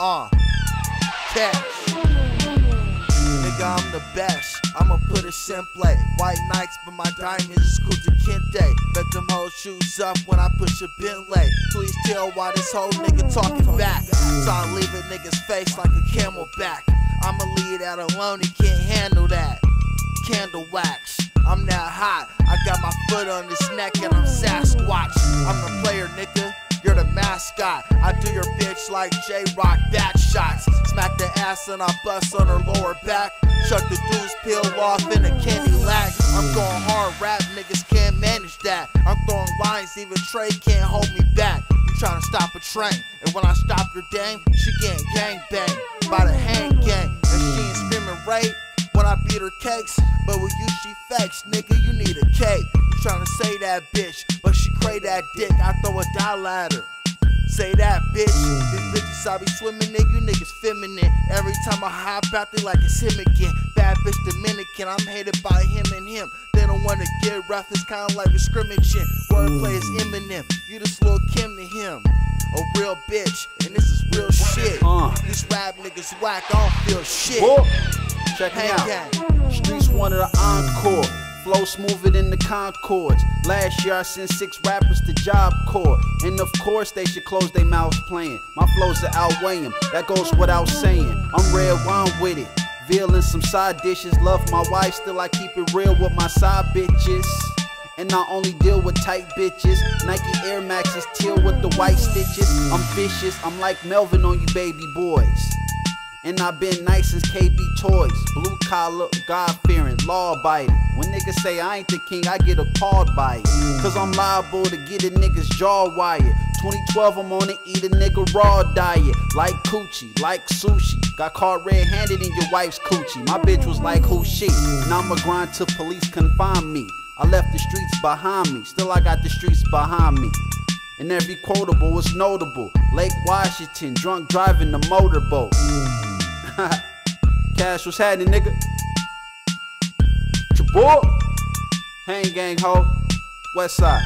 Cash. Nigga, I'm the best. I'ma put it simple. White Nikes, but my diamonds is cool to Kente. Bet them whole shoes up when I push a Bentley. Please tell why this whole nigga talking back. So I leave a nigga's face like a camelback. I'ma leave that alone, he can't handle that. Candle wax, I'm that hot. I got my foot on his neck and I'm Sasquatch. I'm the player, nigga. You're the mascot. I do your bitch like J-Rock back shots. Smack the ass and I bust on her lower back. Chuck the deuce, peel off in a candy lag. I'm going hard, rap niggas can't manage that. I'm throwing lines, even Trey can't hold me back. You tryna stop a train, and when I stop your dame, she getting gang banged by the hang gang. And she ain't screaming rape when I beat her cakes, but with you she fakes, nigga, you need a cake. You tryna say that bitch, but she crave that dick, I throw a dollar at her. Say that bitch, these bitches I be swimming in, you niggas feminine. Every time I hop out they like it's him again. Bad bitch Dominican, I'm hated by him and him. They don't wanna get rough, it's kinda like a scrimmaging. Wordplay is Eminem, you just Lil' Kim to him. A real bitch, and this is real shit. These rap niggas whack, I don't feel shit. Whoa. Check me out. Streets wanted an encore. Flow smoother than the Concords. Last year I sent 6 rappers to Job Corps. And of course they should close their mouths playing. My flows are outweigh 'em, that goes without saying. I'm red wine with it, veal and some side dishes. Love my wife, still I keep it real with my side bitches. And I only deal with tight bitches. Nike Air Maxes teal with the white stitches. I'm vicious, I'm like Melvin on you baby boys. And I've been nice since KB Toys. Blue collar, God-fearing, law-abiding. When niggas say I ain't the king, I get appalled by it. Cause I'm liable to get a nigga's jaw wired. 2012, I'm on to eat a nigga raw diet. Like coochie, like sushi. Got caught red-handed in your wife's coochie. My bitch was like, who she? Now I'ma grind till police confine me. I left the streets behind me. Still I got the streets behind me. And every quotable was notable. Lake Washington, drunk driving the motorboat. Cash, what's happening, nigga? Your boy, Hang Gang, ho, West Side.